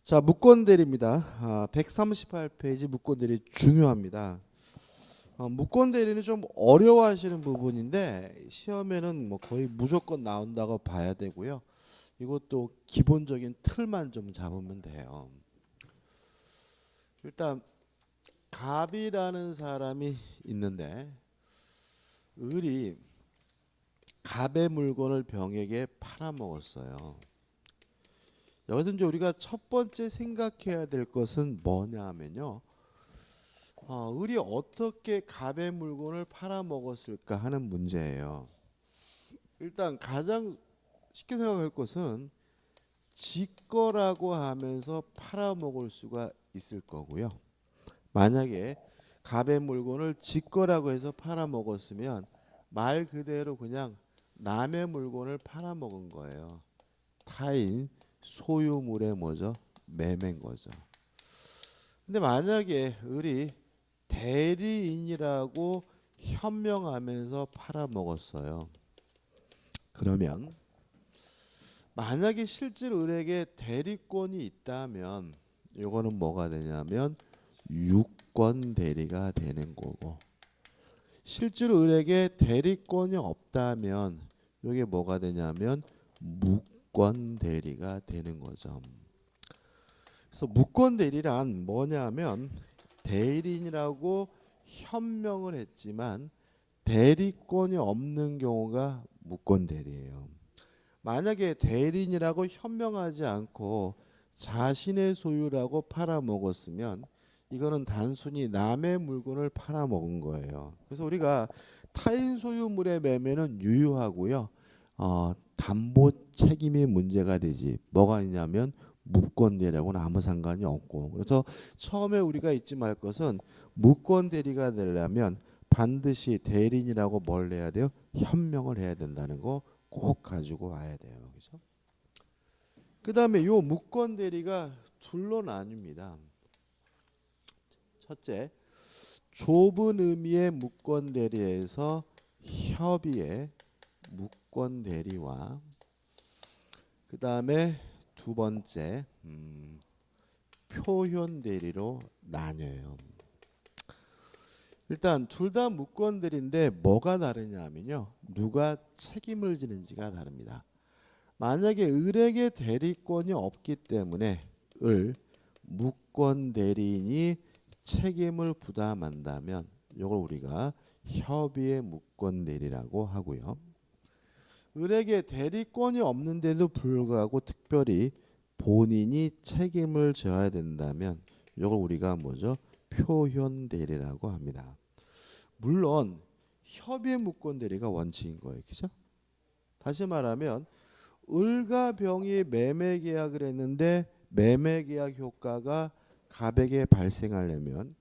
자, 무권대리입니다. 138페이지 무권대리 중요합니다. 무권대리는 좀 어려워하시는 부분인데 시험에는 뭐 거의 무조건 나온다고 봐야 되고요. 이것도 기본적인 틀만 좀 잡으면 돼요. 일단 갑이라는 사람이 있는데 을이 갑의 물건을 병에게 팔아먹었어요. 여기서 이제 우리가 첫 번째 생각해야 될 것은 뭐냐 하면요. 을이 어떻게 갑의 물건을 팔아먹었을까 하는 문제예요. 일단 가장 쉽게 생각할 것은 지 거라고 하면서 팔아먹을 수가 있을 거고요. 만약에 갑의 물건을 지 거라고 해서 팔아먹었으면 말 그대로 그냥 남의 물건을 팔아먹은 거예요. 타인 소유물의 뭐죠? 매매인 거죠. 근데 만약에 을이 대리인이라고 현명하면서 팔아먹었어요. 그러면 만약에 실제로 을에게 대리권이 있다면 이거는 뭐가 되냐면 유권 대리가 되는 거고, 실제로 을에게 대리권이 없다면 이게 뭐가 되냐면 무권 대리가 되는 거죠. 그래서 무권 대리란 뭐냐면 대리인이라고 현명을 했지만 대리권이 없는 경우가 무권 대리예요. 만약에 대리인이라고 현명하지 않고 자신의 소유라고 팔아먹었으면 이거는 단순히 남의 물건을 팔아먹은 거예요. 그래서 우리가 타인 소유물의 매매는 유효하고요. 담보 책임이 문제가 되지. 뭐가 있냐면 무권 대리하고는 아무 상관이 없고. 그래서 처음에 우리가 잊지 말 것은 무권 대리가 되려면 반드시 대리인이라고 뭘 해야 돼요? 현명을 해야 된다는 거 꼭 가지고 와야 돼요. 그죠? 그다음에 요 무권 대리가 둘로 나뉩니다. 첫째, 좁은 의미의 무권 대리에서 협의의 무권 대리와 그다음에 두 번째 표현 대리로 나뉘어요. 일단 둘 다 무권 대리인데 뭐가 다르냐면요. 누가 책임을 지는지가 다릅니다. 만약에 을에게 대리권이 없기 때문에 을 무권 대리인이 책임을 부담한다면 이걸 우리가 협의의 무권 대리라고 하고요. 을에게 대리권이 없는데도 불구하고 특별히 본인이 책임을 져야 된다면 이걸 우리가 뭐죠? 표현 대리라고 합니다. 물론 협의의 무권 대리가 원칙인 거예요. 그죠? 다시 말하면 을과 병이 매매 계약을 했는데 매매 계약 효과가 갑에게 발생하려면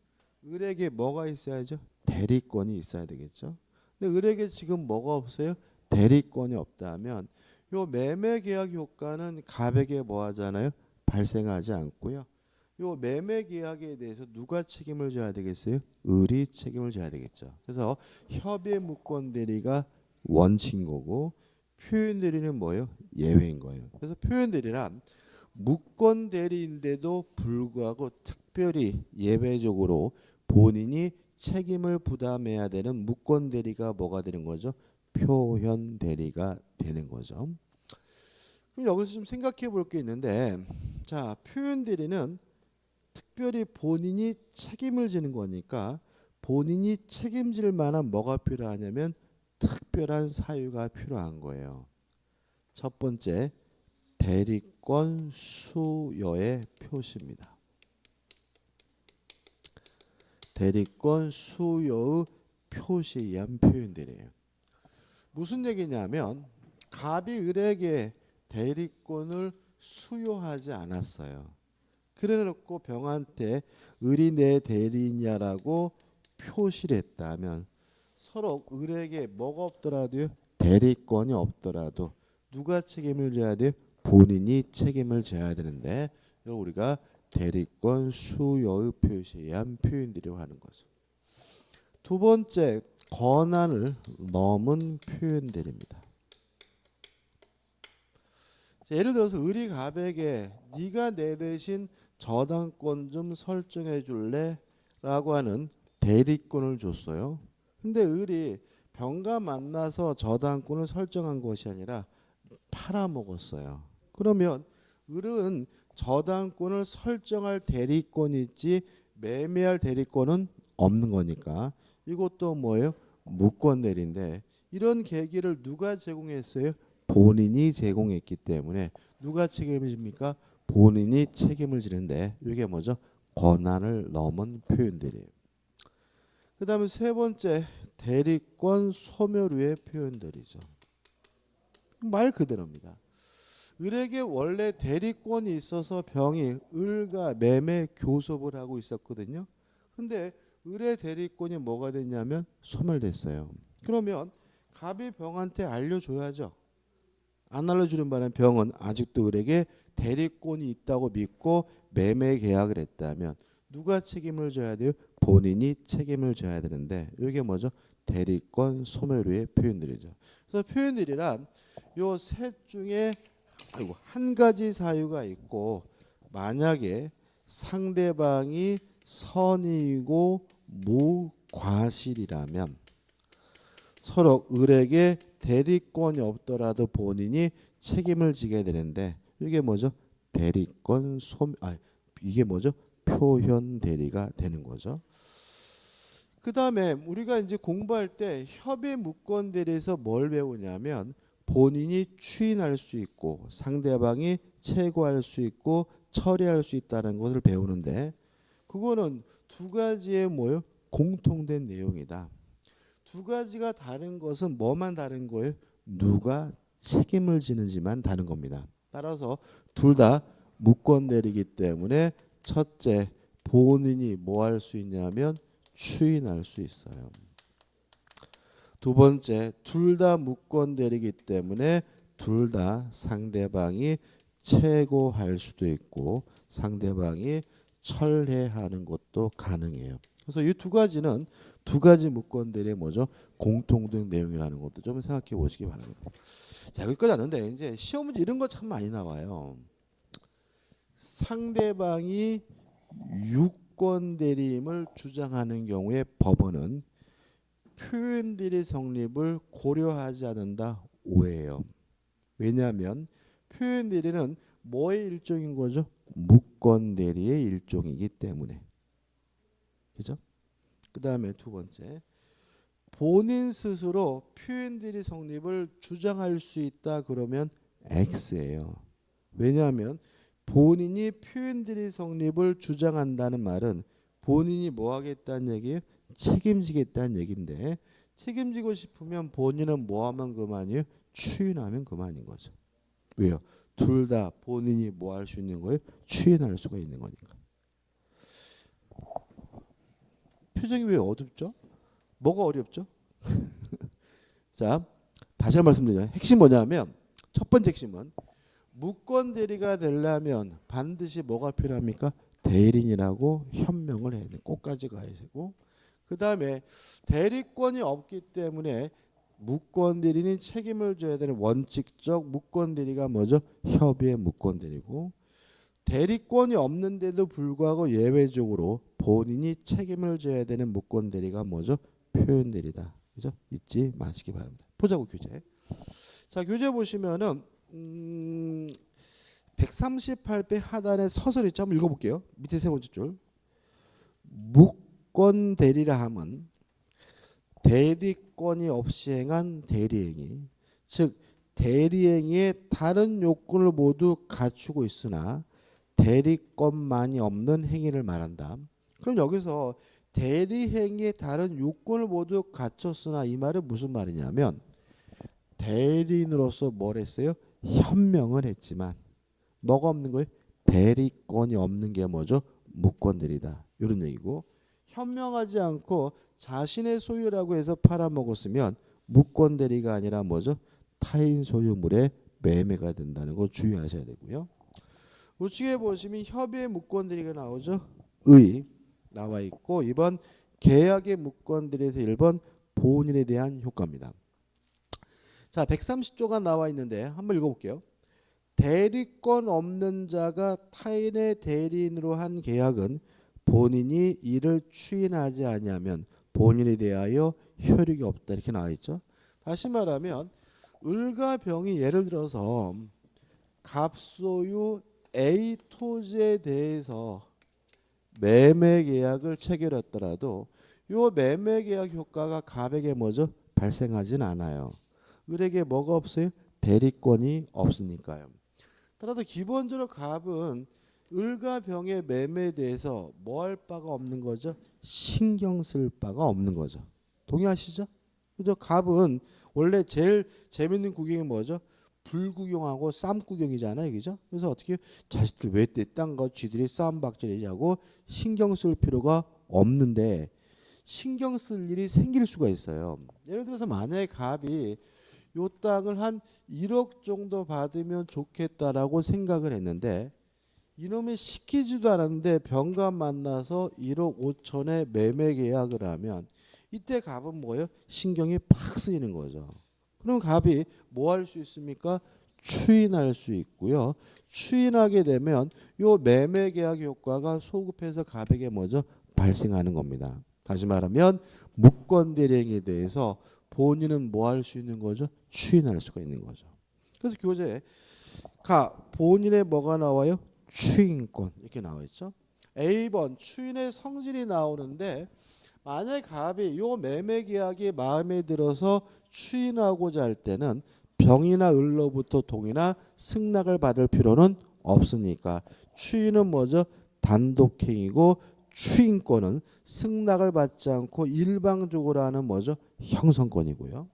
을에게 뭐가 있어야죠? 대리권이 있어야 되겠죠. 근데 을에게 지금 뭐가 없어요? 대리권이 없다면 요 매매 계약 효과는 갑에게 뭐 하잖아요? 발생하지 않고요. 요 매매 계약에 대해서 누가 책임을 져야 되겠어요? 을이 책임을 져야 되겠죠. 그래서 협의 무권 대리가 원칙인 거고 표현 대리는 뭐예요? 예외인 거예요. 그래서 표현 대리란 무권 대리인데도 불구하고 특별히 예외적으로 본인이 책임을 부담해야 되는 무권 대리가 뭐가 되는 거죠? 표현 대리가 되는 거죠. 그럼 여기서 좀 생각해 볼 게 있는데, 자, 표현 대리는 특별히 본인이 책임을 지는 거니까 본인이 책임질 만한 뭐가 필요하냐면 특별한 사유가 필요한 거예요. 첫 번째, 대리권 수여의 표시입니다. 대리권 수여의 표시에 의한 표현들이에요. 무슨 얘기냐면 갑이 을에게 대리권을 수여하지 않았어요. 그래놓고 병한테 을이 내 대리인이야라고 표시를 했다면 서로 을에게 뭐가 없더라도요? 대리권이 없더라도 누가 책임을 져야 돼요? 본인이 책임을 져야 되는데 이걸 우리가 대리권 수여의 표시에 의한 표현들이라고 하는 거죠. 두 번째, 권한을 넘은 표현들입니다. 자, 예를 들어서 을이 갑에게 네가 내 대신 저당권 좀 설정해 줄래? 라고 하는 대리권을 줬어요. 근데 을이 병과 만나서 저당권을 설정한 것이 아니라 팔아먹었어요. 그러면 을은 저당권을 설정할 대리권이 있지 매매할 대리권은 없는 거니까 이것도 뭐예요? 무권대리인데 이런 계기를 누가 제공했어요? 본인이 제공했기 때문에 누가 책임을 집니까? 본인이 책임을 지는데 이게 뭐죠? 권한을 넘은 표현들이에요. 그 다음에 세 번째 대리권 소멸후의 표현들이죠. 말 그대로입니다. 을에게 원래 대리권이 있어서 병이 을과 매매 교섭을 하고 있었거든요. 근데 을의 대리권이 뭐가 됐냐면 소멸됐어요. 그러면 갑이 병한테 알려줘야죠. 안 알려주는 바람에 병은 아직도 을에게 대리권이 있다고 믿고 매매 계약을 했다면 누가 책임을 져야 돼요? 본인이 책임을 져야 되는데 이게 뭐죠? 대리권 소멸후의 표현들이죠. 그래서 표현들이란 요 셋 중에 한 가지 사유가 있고 만약에 상대방이 선의이고 무과실이라면 서로 을에게 대리권이 없더라도 본인이 책임을 지게 되는데 이게 뭐죠? 대리권 이게 뭐죠? 표현 대리가 되는 거죠. 그 다음에 우리가 이제 공부할 때 협의 무권 대리에서 뭘 배우냐면 본인이 추인할 수 있고 상대방이 채고할 수 있고 처리할 수 있다는 것을 배우는데 그거는 두 가지의 뭐요? 공통된 내용이다. 두 가지가 다른 것은 뭐만 다른 거예요? 누가 책임을 지는지만 다른 겁니다. 따라서 둘 다 무권 대리이기 때문에 첫째 본인이 뭐 할 수 있냐면 추인할 수 있어요. 두 번째 둘 다 무권 대리이기 때문에 둘 다 상대방이 채고할 수도 있고 상대방이 철회하는 것도 가능해요. 그래서 이 두 가지는 두 가지 무권 대리의 뭐죠? 공통된 내용이라는 것도 좀 생각해 보시기 바랍니다. 자, 여기까지 왔는데 이제 시험 문제 이런 거 참 많이 나와요. 상대방이 유권 대리임을 주장하는 경우에 법원은 표현 대리 성립을 고려하지 않는다. 오해예요. 왜냐하면 표현 대리는 뭐의 일종인 거죠? 무권 대리의 일종이기 때문에. 그죠? 그 다음에 두 번째 본인 스스로 표현 대리 성립을 주장할 수 있다 그러면 X예요. 왜냐하면 본인이 표현 대리 성립을 주장한다는 말은 본인이 뭐 하겠다는 얘기예요? 책임지겠다는 얘기인데 책임지고 싶으면 본인은 뭐 하면 그만이에요? 추인하면 그만인 거죠. 왜요? 둘 다 본인이 뭐 할 수 있는 거예요? 추인할 수가 있는 거니까. 표정이 왜 어둡죠? 뭐가 어렵죠? 자, 다시 한 번 말씀드려요. 핵심 뭐냐면 첫 번째 핵심은 무권 대리가 되려면 반드시 뭐가 필요합니까? 대리인이라고 현명을 해야 돼. 꼭까지 가야 되고 그 다음에 대리권이 없기 때문에 무권 대리인이 책임을 져야 되는 원칙적 무권 대리가 뭐죠? 협의의 무권 대리고 대리권이 없는데도 불구하고 예외적으로 본인이 책임을 져야 되는 무권 대리가 뭐죠? 표현 대리다. 그죠? 잊지 마시기 바랍니다. 보자고 교재. 자, 교재 보시면은 138배 하단에 서술 있죠? 한번 읽어볼게요. 밑에 세 번째 줄. 무권 대리라 함은 대리권이 없이 행한 대리행위, 즉 대리행위의 다른 요건을 모두 갖추고 있으나 대리권만이 없는 행위를 말한다. 그럼 여기서 대리행위의 다른 요건을 모두 갖췄으나 이 말은 무슨 말이냐면 대리인으로서 뭘 했어요? 현명을 했지만 뭐가 없는 거예요? 대리권이 없는 게 뭐죠? 무권대리다. 이런 얘기고 현명하지 않고 자신의 소유라고 해서 팔아먹었으면 무권대리가 아니라 뭐죠? 타인 소유물의 매매가 된다는 거 주의하셔야 되고요. 우측에 보시면 협의의 무권대리가 나오죠. 의 나와 있고 2번 계약의 무권대리에서 1번 본인에 대한 효과입니다. 자, 130조가 나와 있는데 한번 읽어볼게요. 대리권 없는 자가 타인의 대리인으로 한 계약은 본인이 이를 추인하지 아니하면 본인에 대하여 효력이 없다 이렇게 나와 있죠. 다시 말하면 을과 병이 예를 들어서 갑소유 A 토지에 대해서 매매 계약을 체결했더라도 요 매매 계약 효과가 갑에게 뭐죠? 발생하진 않아요. 을에게 뭐가 없어요? 대리권이 없으니까요. 따라서 기본적으로 갑은 을과 병의 매매에 대해서 뭐 할 바가 없는 거죠? 신경 쓸 바가 없는 거죠. 동의하시죠? 그죠? 갑은 원래 제일 재밌는 구경이 뭐죠? 불구경하고 쌈구경이잖아요. 그죠? 그래서 어떻게 자식들 왜 딴 거 쥐들이 싸움박질이냐고 신경 쓸 필요가 없는데 신경 쓸 일이 생길 수가 있어요. 예를 들어서 만약에 갑이 요 땅을 한 1억 정도 받으면 좋겠다라고 생각을 했는데 이놈이 시키지도 않았는데 병과 만나서 1억 5천에 매매 계약을 하면 이때 갑은 뭐예요? 신경이 팍 쓰이는 거죠. 그럼 갑이 뭐 할 수 있습니까? 추인할 수 있고요. 추인하게 되면 요 매매 계약 효과가 소급해서 갑에게 뭐죠? 발생하는 겁니다. 다시 말하면 무권 대리행위에 대해서 본인은 뭐 할 수 있는 거죠? 추인할 수가 있는 거죠. 그래서 교재에 본인의 뭐가 나와요? 추인권 이렇게 나와 있죠. A번 추인의 성질이 나오는데 만약에 갑이 요 매매 계약이 마음에 들어서 추인하고자 할 때는 병이나 을로부터 동의나 승낙을 받을 필요는 없으니까 추인은 뭐죠? 단독행위고 추인권은 승낙을 받지 않고 일방적으로 하는 뭐죠? 형성권이고요.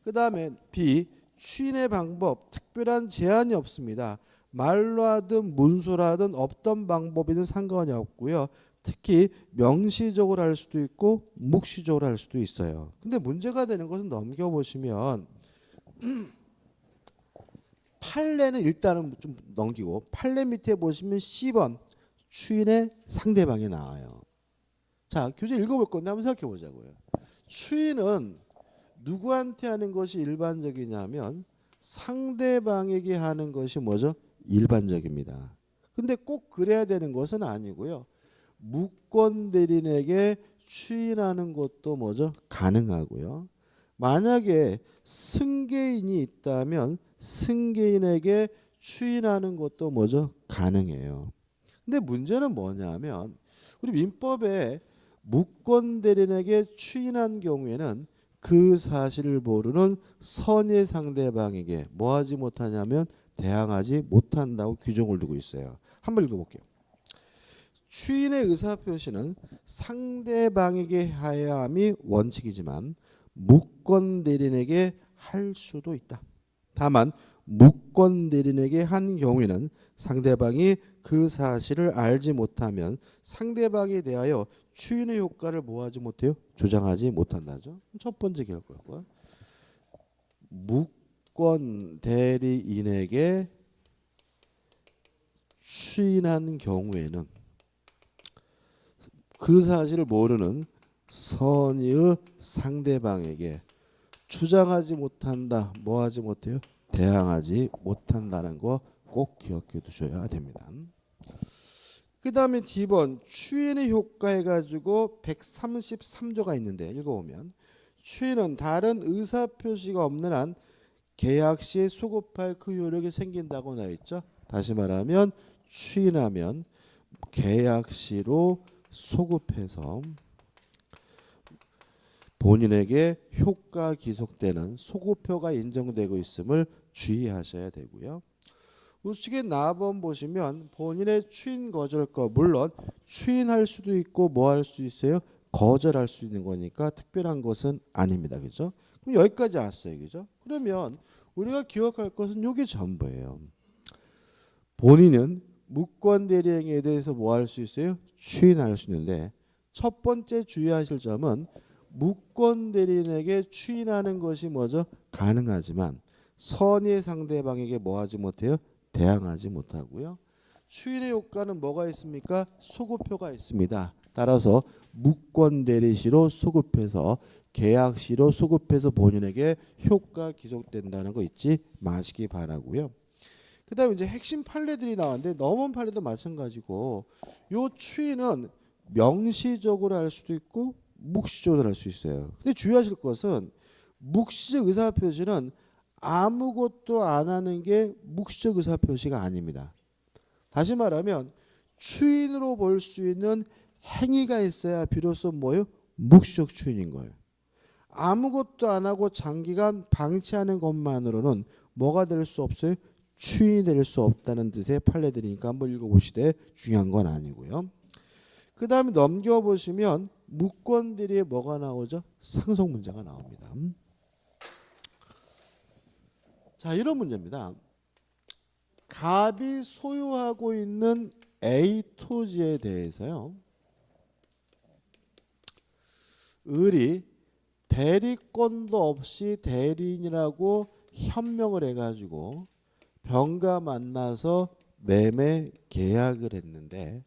그 다음에 B 추인의 방법 특별한 제한이 없습니다. 말로 하든 문서로 하든 없던 방법이든 상관이 없고요. 특히 명시적으로 할 수도 있고 묵시적으로 할 수도 있어요. 근데 문제가 되는 것은 넘겨보시면 판례는 일단은 좀 넘기고 판례 밑에 보시면 C번 추인의 상대방이 나와요. 자, 교재 읽어볼 건데 한번 생각해 보자고요. 추인은 누구한테 하는 것이 일반적이냐면 상대방에게 하는 것이 뭐죠? 일반적입니다. 근데 꼭 그래야 되는 것은 아니고요. 무권 대리인에게 추인하는 것도 뭐죠? 가능하고요. 만약에 승계인이 있다면 승계인에게 추인하는 것도 뭐죠? 가능해요. 근데 문제는 뭐냐면 우리 민법에 무권 대리인에게 추인한 경우에는 그 사실을 모르는 선의 상대방에게 뭐 하지 못하냐면 대항하지 못한다고 규정을 두고 있어요. 한번 읽어볼게요. 추인의 의사표시는 상대방에게 해야 함이 원칙이지만 무권 대리인에게 할 수도 있다. 다만 무권 대리인에게 한 경우에는 상대방이 그 사실을 알지 못하면 상대방에 대하여 추인의 효과를 뭐하지 못해요? 조장하지 못한다죠. 첫 번째 결과고요. 무권 대리인에게 추인한 경우에는 그 사실을 모르는 선의의 상대방에게 주장하지 못한다. 뭐 하지 못해요? 대항하지 못한다는 거 꼭 기억해 두셔야 됩니다. 그 다음에 D번 추인의 효과 해가지고 133조가 있는데 읽어보면 추인은 다른 의사표시가 없는 한 계약 시에 소급할 그 효력이 생긴다고 나와 있죠. 다시 말하면 추인하면 계약 시로 소급해서 본인에게 효과 기속되는 소급효가 인정되고 있음을 주의하셔야 되고요. 우측에 나번 보시면 본인의 추인 거절거 물론 추인할 수도 있고 뭐 할 수 있어요? 거절할 수 있는 거니까 특별한 것은 아닙니다. 그죠? 그럼 여기까지 왔어요. 그죠? 그러면 우리가 기억할 것은 이게 전부예요. 본인은 무권 대리행위에 대해서 뭐 할 수 있어요? 추인할 수 있는데 첫 번째 주의하실 점은 무권 대리인에게 추인하는 것이 뭐죠? 가능하지만 선의 상대방에게 뭐 하지 못해요? 대항하지 못하고요. 추인의 효과는 뭐가 있습니까? 소급효가 있습니다. 따라서 무권 대리시로 소급해서 계약시로 소급해서 본인에게 효과 기속된다는 거 잊지 마시기 바라고요. 그다음에 이제 핵심 판례들이 나왔는데 넘은 판례도 마찬가지고 요 추인은 명시적으로 할 수도 있고 묵시적으로 할 수 있어요. 근데 주의하실 것은 묵시적 의사표시는 아무것도 안 하는 게 묵시적 의사표시가 아닙니다. 다시 말하면 추인으로 볼 수 있는 행위가 있어야 비로소 뭐예요? 묵시적 추인인 거예요. 아무것도 안 하고 장기간 방치하는 것만으로는 뭐가 될 수 없어요? 추인이 될 수 없다는 뜻의 판례들이니까 한번 읽어보시되 중요한 건 아니고요. 그 다음에 넘겨보시면 무권대리에 뭐가 나오죠? 상속 문제가 나옵니다. 자, 이런 문제입니다. 갑이 소유하고 있는 A 토지에 대해서요, 을이 대리권도 없이 대리인이라고 현명을 해가지고 병과 만나서 매매 계약을 했는데,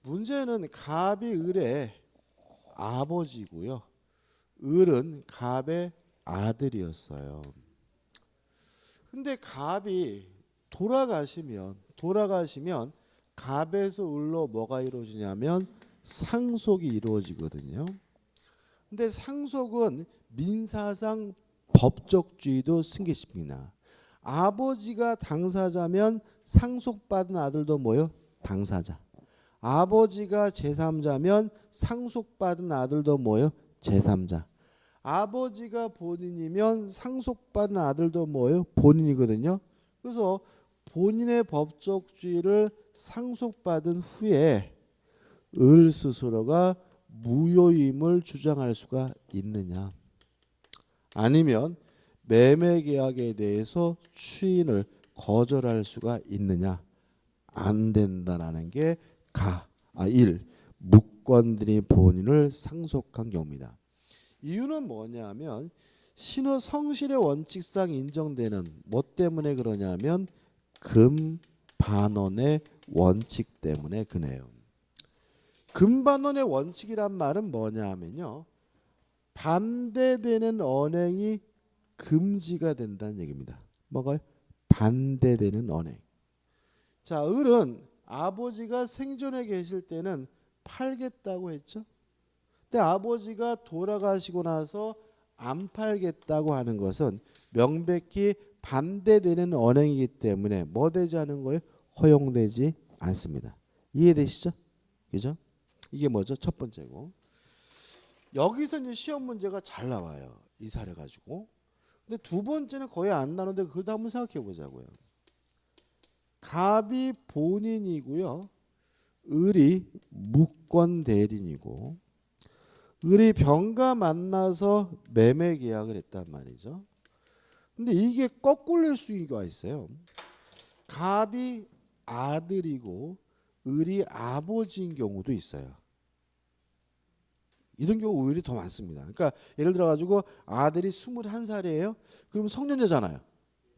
문제는 갑이 을의 아버지고요, 을은 갑의 아들이었어요. 근데 갑이 돌아가시면 갑에서 을로 뭐가 이루어지냐면 상속이 이루어지거든요. 근데 상속은 민사상 법적주의도 승계시킵니다. 아버지가 당사자면 상속받은 아들도 뭐요? 당사자. 아버지가 제3자면 상속받은 아들도 뭐요? 제3자. 아버지가 본인이면 상속받은 아들도 뭐예요? 본인이거든요. 그래서 본인의 법적주의를 상속받은 후에 을 스스로가 무효임을 주장할 수가 있느냐, 아니면 매매계약에 대해서 추인을 거절할 수가 있느냐, 안 된다라는 게 1. 무권들이 본인을 상속한 경우입니다. 이유는 뭐냐면 신의 성실의 원칙상 인정되는 뭐 때문에 그러냐면 금반원의 원칙 때문에 그래요. 금반원의 원칙이란 말은 뭐냐면요, 반대되는 언행이 금지가 된다는 얘기입니다. 뭐가요? 반대되는 언행. 자, 을은 아버지가 생존해 계실 때는 팔겠다고 했죠. 근데 아버지가 돌아가시고 나서 안 팔겠다고 하는 것은 명백히 반대되는 언행이기 때문에 뭐 되지 않은 거예요? 허용되지 않습니다. 이해되시죠? 그죠? 이게 뭐죠? 첫 번째고. 여기서 이제 시험 문제가 잘 나와요. 이 사례 가지고. 근데 두 번째는 거의 안 나오는데 그것도 한번 생각해 보자고요. 갑이 본인이고요, 을이 무권 대리인이고, 을이 병과 만나서 매매 계약을 했단 말이죠. 근데 이게 거꾸로 수가 있어요. 갑이 아들이고 을이 아버지인 경우도 있어요. 이런 경우 오히려 더 많습니다. 그러니까 예를 들어 가지고 아들이 21살이에요. 그럼 성년자잖아요.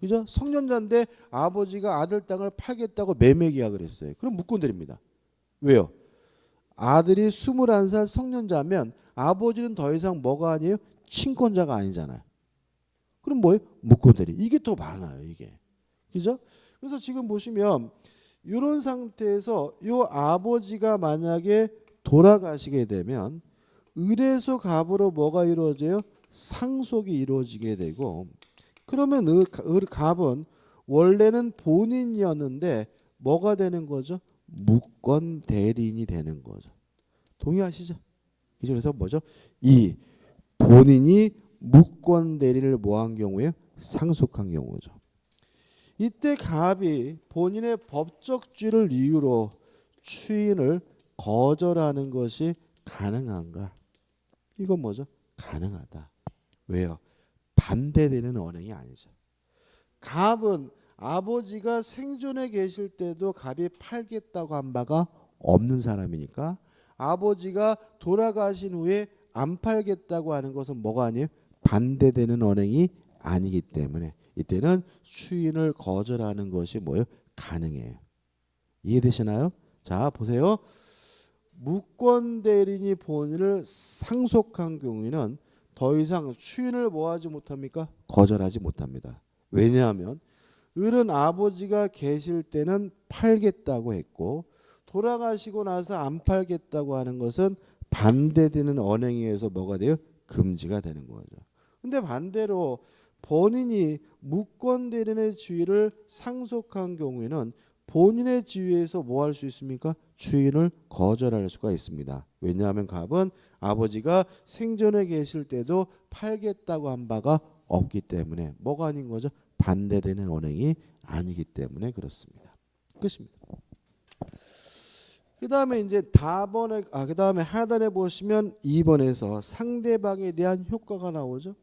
그죠? 성년자인데 아버지가 아들 땅을 팔겠다고 매매 계약을 했어요. 그럼 무권대리입니다. 왜요? 아들이 21살 성년자면 아버지는 더 이상 뭐가 아니에요? 친권자가 아니잖아요. 그럼 뭐예요? 무권대리. 이게 더 많아요, 이게. 그죠? 그래서 지금 보시면 이런 상태에서 이 아버지가 만약에 돌아가시게 되면 을에서 갑으로 뭐가 이루어져요? 상속이 이루어지게 되고, 그러면 갑은 원래는 본인이었는데 뭐가 되는 거죠? 무권 대리인이 되는 거죠. 동의하시죠? 그래서 뭐죠? 이 본인이 무권 대리를 뭐한 경우에 상속한 경우죠. 이때 갑이 본인의 법적주의를 이유로 추인을 거절하는 것이 가능한가? 이건 뭐죠? 가능하다. 왜요? 반대되는 언행이 아니죠. 갑은 아버지가 생존해 계실 때도 갑이 팔겠다고 한 바가 없는 사람이니까 아버지가 돌아가신 후에 안 팔겠다고 하는 것은 뭐가 아니에요? 반대되는 언행이 아니기 때문에 이때는 추인을 거절하는 것이 뭐예요? 가능해요. 이해되시나요? 자, 보세요. 무권 대리인이 본인을 상속한 경우에는 더 이상 추인을 뭐하지 못합니까? 거절하지 못합니다. 왜냐하면 을은 아버지가 계실 때는 팔겠다고 했고 돌아가시고 나서 안 팔겠다고 하는 것은 반대되는 언행에 의해서 뭐가 돼요? 금지가 되는 거죠. 근데 반대로 본인이 무권 대리인의 지위를 상속한 경우에는 본인의 지위에서 뭐 할 수 있습니까? 추인을 거절할 수가 있습니다. 왜냐하면 갑은 아버지가 생전에 계실 때도 팔겠다고 한 바가 없기 때문에 뭐가 아닌 거죠? 반대되는 언행이 아니기 때문에 그렇습니다. 끝입니다. 그 다음에 이제 그 다음에 하단에 보시면 2번에서 상대방에 대한 효과가 나오죠.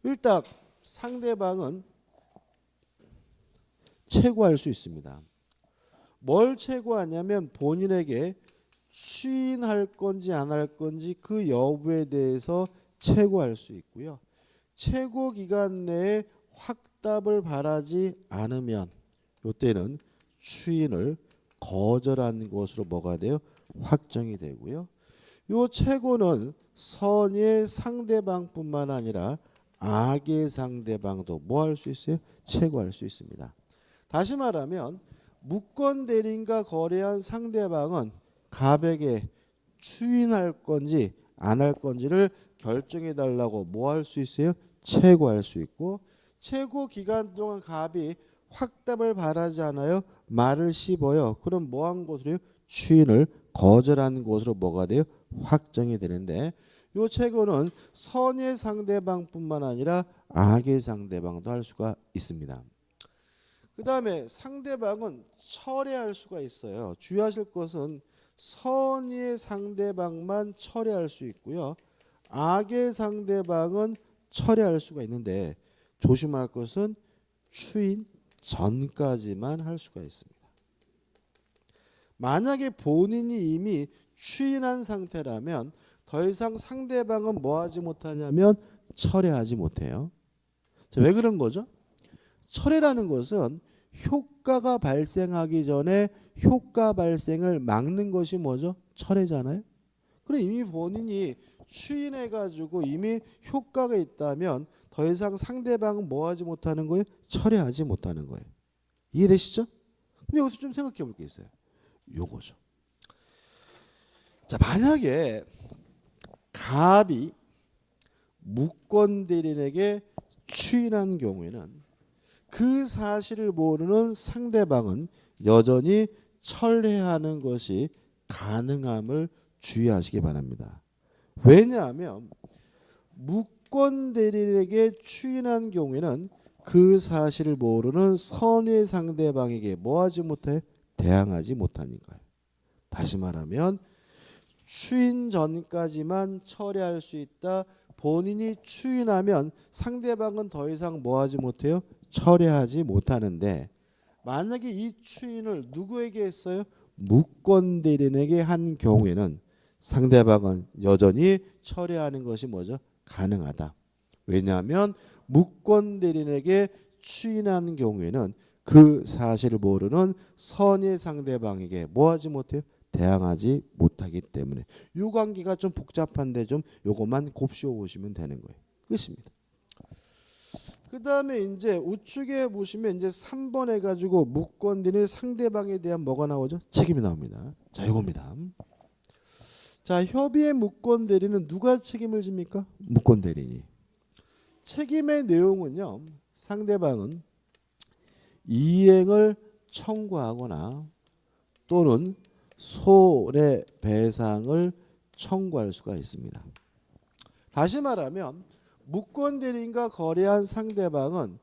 일단 상대방은 채고할 수 있습니다. 뭘 채고하냐면 본인에게 추인할 건지 안 할 건지 그 여부에 대해서 채고할 수 있고요. 채고 기간 내에 확답을 바라지 않으면 이때는 추인을 거절한 것으로 뭐가 돼요? 확정이 되고요. 이 채고는 선의 상대방뿐만 아니라 악의 상대방도 뭐 할 수 있어요? 채고할 수 있습니다. 다시 말하면 무권 대리인과 거래한 상대방은 갑에게 추인할 건지 안 할 건지를 결정해 달라고 뭐 할 수 있어요? 채고할 수 있고 채고 기간 동안 갑이 확답을 바라지 않아요? 말을 씹어요. 그럼 뭐 한 것으로요? 추인을 거절한 것으로 뭐가 돼요? 확정이 되는데 이 채고는 선의 상대방뿐만 아니라 악의 상대방도 할 수가 있습니다. 그 다음에 상대방은 철회할 수가 있어요. 주의하실 것은 선의 상대방만 철회할 수 있고요. 악의 상대방은 철회할 수가 있는데 조심할 것은 추인 전까지만 할 수가 있습니다. 만약에 본인이 이미 추인한 상태라면 더 이상 상대방은 뭐 하지 못하냐면 철회하지 못해요. 자, 왜 그런 거죠? 철회라는 것은 효과가 발생하기 전에 효과 발생을 막는 것이 뭐죠? 철회잖아요. 그럼 이미 본인이 추인해가지고 이미 효과가 있다면 더 이상 상대방은 뭐 하지 못하는 거예요? 철회하지 못하는 거예요. 이해되시죠? 근데 여기서 좀 생각해 볼 게 있어요. 요거죠. 자, 만약에 갑이 무권 대리인에게 추인한 경우에는 그 사실을 모르는 상대방은 여전히 철회하는 것이 가능함을 주의하시기 바랍니다. 왜냐하면 무권 대리인에게 추인한 경우에는 그 사실을 모르는 선의 상대방에게 뭐하지 못해? 대항하지 못하니까요. 다시 말하면 추인 전까지만 철회할 수 있다. 본인이 추인하면 상대방은 더 이상 뭐하지 못해요? 철회하지 못하는데 만약에 이 추인을 누구에게 했어요? 무권 대리인에게 한 경우에는 상대방은 여전히 철회하는 것이 뭐죠? 가능하다. 왜냐하면 무권 대리인에게 추인한 경우에는 그 사실을 모르는 선의 상대방에게 뭐하지 못해요? 대항하지 못하기 때문에 이 관계가 좀 복잡한데 좀 요것만 곱씹어 보시면 되는 거예요. 끝입니다. 그 다음에 이제 우측에 보시면 이제 3번 해가지고 무권 대리인 상대방에 대한 뭐가 나오죠? 책임이 나옵니다. 자, 이겁니다. 자, 협의의 무권 대리인은 누가 책임을 집니까? 무권 대리인이. 책임의 내용은요. 상대방은 이행을 청구하거나 또는 손해배상을 청구할 수가 있습니다. 다시 말하면 무권 대리인과 거래한 상대방은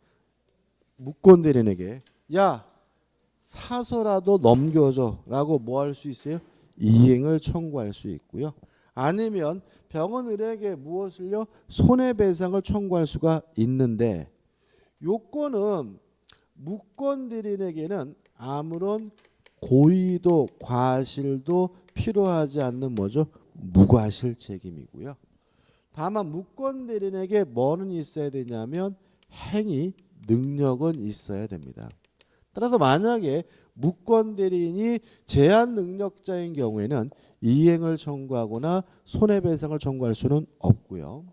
무권 대리인에게 야 사서라도 넘겨줘 라고 뭐 할 수 있어요? 이행을 청구할 수 있고요. 아니면 병원의료에게 무엇을요? 손해배상을 청구할 수가 있는데 요건은 무권 대리인에게는 아무런 고의도 과실도 필요하지 않는 뭐죠? 무과실 책임이고요. 다만 무권 대리인에게 뭐는 있어야 되냐면 행위 능력은 있어야 됩니다. 따라서 만약에 무권 대리인이 제한 능력자인 경우에는 이행을 청구하거나 손해배상을 청구할 수는 없고요.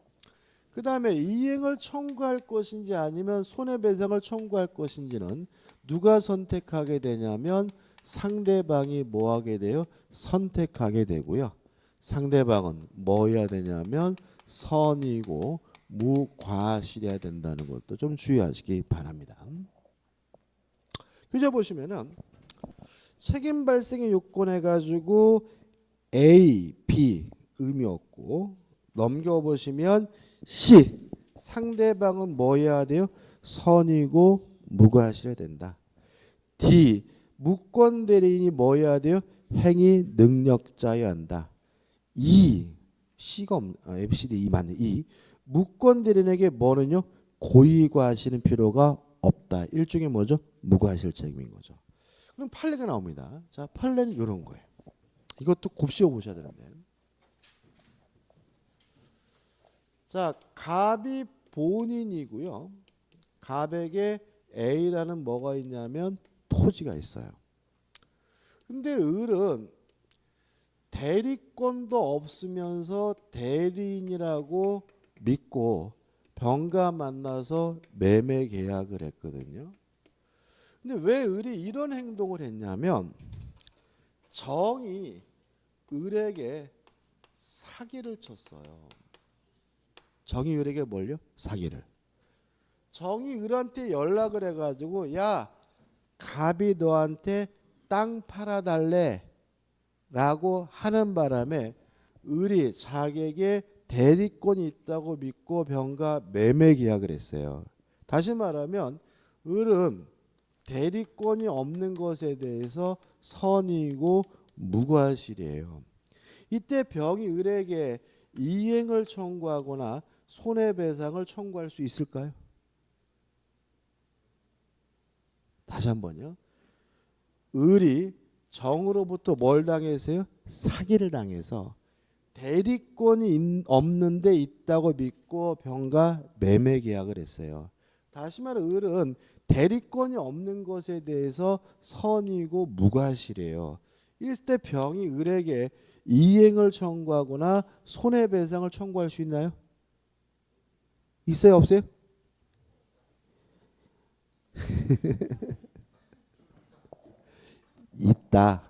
그 다음에 이행을 청구할 것인지 아니면 손해배상을 청구할 것인지는 누가 선택하게 되냐면 상대방이 뭐 하게 돼요? 선택하게 되고요. 상대방은 뭐 해야 되냐면 선이고 무과실해야 된다는 것도 좀 주의하시기 바랍니다. 교재 보시면은 책임 발생의 요건 해가지고 A, B 의미 없고 넘겨보시면 C 상대방은 뭐 해야 돼요? 선이고 무과실해야 된다. D 무권 대리인이 뭐 해야 돼요? 행위 능력자여야 한다. E C가 ABCD E 맞네. E 무권 대리인에게 뭐는요? 고의과실은 필요가 없다. 일종의 뭐죠? 무과실 책임인 거죠. 그럼 판례가 나옵니다. 자, 판례는 이런 거예요. 이것도 곱씹어 보셔야 되는데. 자, 갑이 본인이고요. 갑에게 A라는 뭐가 있냐면 토지가 있어요. 근데 을은 대리권도 없으면서 대리인이라고 믿고 병가 만나서 매매 계약을 했거든요. 근데 왜 을이 이런 행동을 했냐면 정이 을에게 사기를 쳤어요. 정이 을에게 뭘요? 사기를. 정이 을한테 연락을 해가지고 야 갑이 너한테 땅 팔아달래 라고 하는 바람에 을이 자기에게 대리권이 있다고 믿고 병가 매매 계약을 했어요. 다시 말하면 을은 대리권이 없는 것에 대해서 선이고 무과실이에요. 이때 병이 을에게 이행을 청구하거나 손해배상을 청구할 수 있을까요? 다시 한번요. 을이 정으로부터 뭘 당했어요? 사기를 당해서 대리권이 없는데 있다고 믿고 병가 매매 계약을 했어요. 다시 말해 을은 대리권이 없는 것에 대해서 선이고 무과실이에요. 이때 병이 을에게 이행을 청구하거나 손해배상을 청구할 수 있나요? 있어요? 없어요? 있다.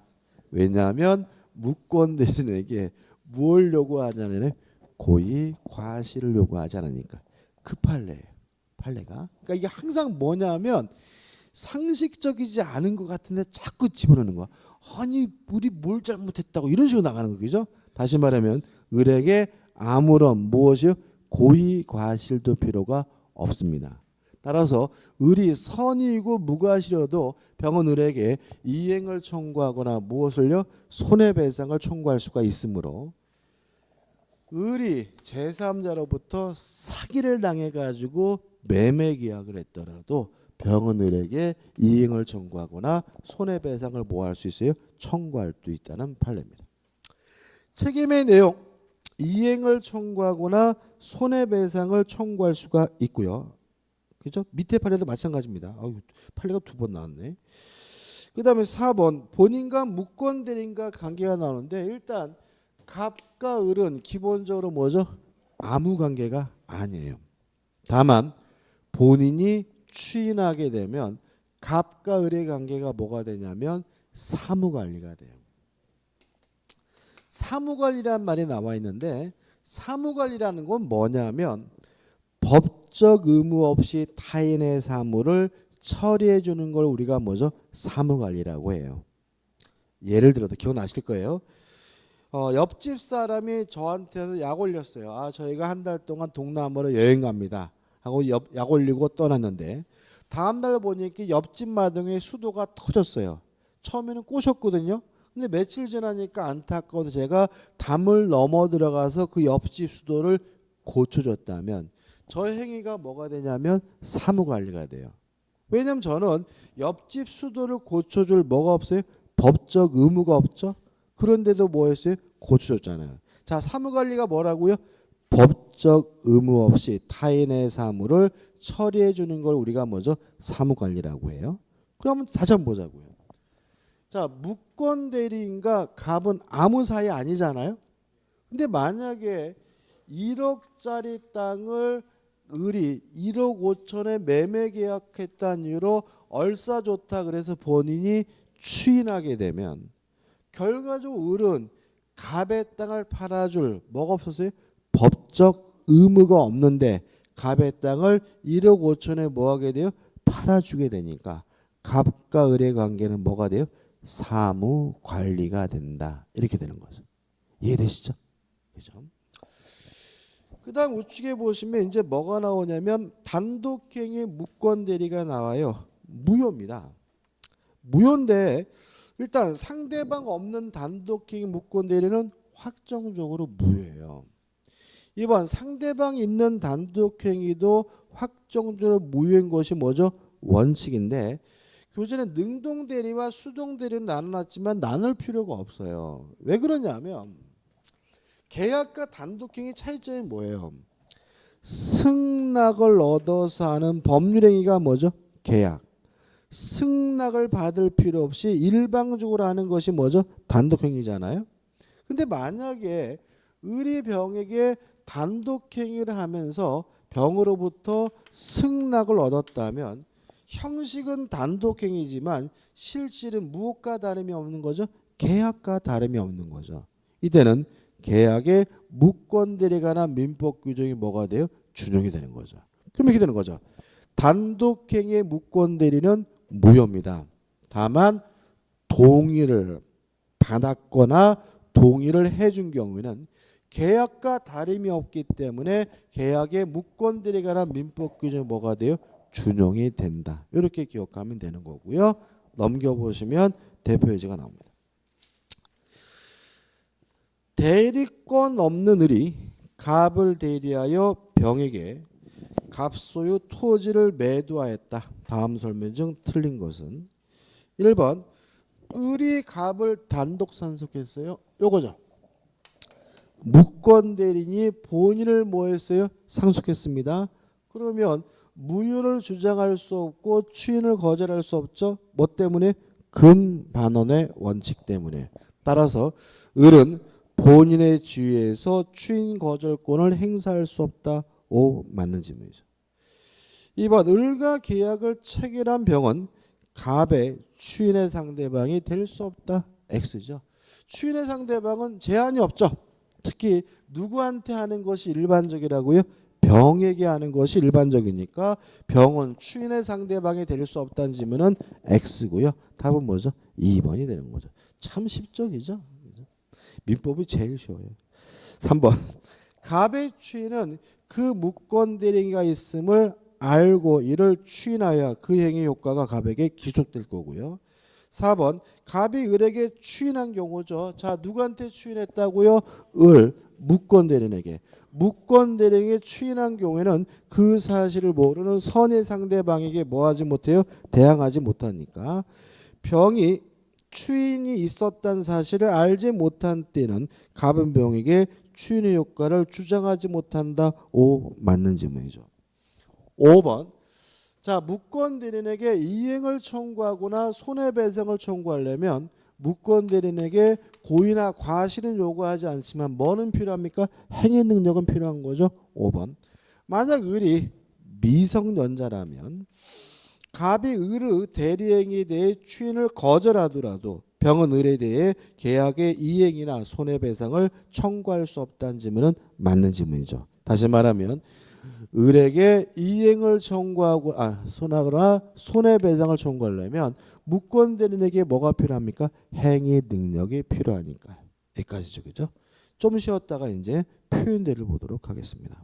왜냐하면 무권 대리인에게 뭘 요구하냐면 고의 과실을 요구하지 않으니까. 그 판례예요. 판례가. 그러니까 이게 항상 뭐냐면 상식적이지 않은 것 같은데 자꾸 집어넣는 거야. 아니 우리 뭘 잘못했다고 이런 식으로 나가는 거죠. 다시 말하면 을에게 아무런 무엇이요? 고의 과실도 필요가 없습니다. 따라서 을이 선이고 무과실여도 병은 을에게 이행을 청구하거나 무엇을요? 손해배상을 청구할 수가 있으므로 을이 제3자로부터 사기를 당해가지고 매매 계약을 했더라도 병은 을에게 이행을 청구하거나 손해배상을 뭐 할 수 있어요? 청구할 수 있다는 판례입니다. 책임의 내용 이행을 청구하거나 손해배상을 청구할 수가 있고요. 그죠? 밑에 판례도 마찬가지입니다. 아유, 판례가 두 번 나왔네. 그 다음에 4번 본인과 무권 대리인과 관계가 나오는데 일단 갑과 을은 기본적으로 뭐죠? 아무 관계가 아니에요. 다만 본인이 추인하게 되면 갑과 을의 관계가 뭐가 되냐면 사무관리가 돼요. 사무관리란 말이 나와 있는데 사무관리라는 건 뭐냐면 법적 의무 없이 타인의 사무를 처리해 주는 걸 우리가 뭐죠? 사무관리라고 해요. 예를 들어서 기억나실 거예요. 옆집 사람이 저한테서 약 올렸어요. 아 저희가 한 달 동안 동남아로 여행 갑니다 하고 약 올리고 떠났는데 다음날 보니까 옆집 마당에 수도가 터졌어요. 처음에는 꼬셨거든요. 근데 며칠 지나니까 안타까워서 제가 담을 넘어 들어가서 그 옆집 수도를 고쳐줬다면 저 행위가 뭐가 되냐면 사무관리가 돼요. 왜냐하면 저는 옆집 수도를 고쳐줄 뭐가 없어요? 법적 의무가 없죠. 그런데도 뭐 했어요? 고쳐줬잖아요. 자, 사무관리가 뭐라고요? 법적 의무 없이 타인의 사무를 처리해 주는 걸 우리가 뭐죠? 사무관리라고 해요. 그러면 다시 한번 보자고요. 자, 무권 대리인과 갑은 아무 사이 아니잖아요. 근데 만약에 1억짜리 땅을 을이 1억 5천에 매매 계약했다는 이유로 얼싸 좋다 그래서 본인이 추인하게 되면 결과적으로 을은 갑의 땅을 팔아줄 뭐가 없었어요? 법적 의무가 없는데 갑의 땅을 1억 5천에 뭐하게 돼요? 팔아주게 되니까 갑과 을의 관계는 뭐가 돼요? 사무 관리가 된다. 이렇게 되는 거죠. 이해되시죠? 그죠? 그 다음 우측에 보시면 이제 뭐가 나오냐면 단독행위 무권대리가 나와요. 무효입니다. 무효인데 일단 상대방 없는 단독행위 무권대리는 확정적으로 무효예요. 2번 상대방 있는 단독행위도 확정적으로 무효인 것이 뭐죠? 원칙인데 교재는 능동대리와 수동대리로 나눠놨지만 나눌 필요가 없어요. 왜 그러냐면 계약과 단독행위 차이점이 뭐예요? 승낙을 얻어서 하는 법률행위가 뭐죠? 계약. 승낙을 받을 필요 없이 일방적으로 하는 것이 뭐죠? 단독행위잖아요. 근데 만약에 을이 병에게 단독행위를 하면서 병으로부터 승낙을 얻었다면 형식은 단독행위지만 실질은 무엇과 다름이 없는 거죠? 계약과 다름이 없는 거죠. 이때는 계약의 무권대리에 관한 민법 규정이 뭐가 돼요? 준용이 되는 거죠. 그럼 이렇게 되는 거죠. 단독행위의 무권대리는 무효입니다. 다만 동의를 받았거나 동의를 해준 경우에는 계약과 다름이 없기 때문에 계약의 무권대리에 관한 민법 규정이 뭐가 돼요? 준용이 된다. 이렇게 기억하면 되는 거고요. 넘겨보시면 대표 예제가 나옵니다. 대리권 없는 을이 갑을 대리하여 병에게 갑소유 토지를 매도하였다. 다음 설명 중 틀린 것은 1번 을이 갑을 단독 상속했어요. 요거죠. 무권대리인이 본인을 뭐 했어요? 상속했습니다. 그러면 무효를 주장할 수 없고 추인을 거절할 수 없죠. 뭐 때문에? 금반원의 원칙 때문에. 따라서 을은 본인의 지위에서 추인 거절권을 행사할 수 없다. 오, 맞는 질문이죠. 2번 을과 계약을 체결한 병은 갑의 추인의 상대방이 될 수 없다. X죠. 추인의 상대방은 제한이 없죠. 특히 누구한테 하는 것이 일반적이라고요? 병에게 하는 것이 일반적이니까 병은 추인의 상대방이 될 수 없다는 질문은 X고요. 답은 뭐죠? 2번이 되는 거죠. 참 쉽적이죠. 민법이 제일 쉬워요. 3번 갑의 추인은 그 무권대리인가 있음을 알고 이를 추인하여 그 행위 효과가 갑에게 기속될 거고요. 4번 갑이 을에게 추인한 경우죠. 자, 누구한테 추인했다고요? 을, 무권대리인에게. 무권대리인에게 추인한 경우에는 그 사실을 모르는 선의 상대방에게 뭐하지 못해요? 대항하지 못하니까. 병이 추인이 있었다는 사실을 알지 못한 때는 갑은 병에게 추인의 효과를 주장하지 못한다. 오, 맞는 질문이죠. 5번 자, 무권대리인에게 이행을 청구하거나 손해배상을 청구하려면 무권대리인에게 고의나 과실은 요구하지 않지만 뭐는 필요합니까? 행위 능력은 필요한 거죠. 5번 만약 을이 미성년자라면 갑이 을의 대리행위에 대해 추인을 거절하더라도 병은 을에 대해 계약의 이행이나 손해배상을 청구할 수 없다는 질문은 맞는 질문이죠. 다시 말하면 을에게 이행을 청구하고 손하거나 손해배상을 청구하려면 무권대리인에게 뭐가 필요합니까? 행위 능력이 필요하니까. 여기까지죠. 그죠? 좀 쉬었다가 이제 표현들을 보도록 하겠습니다.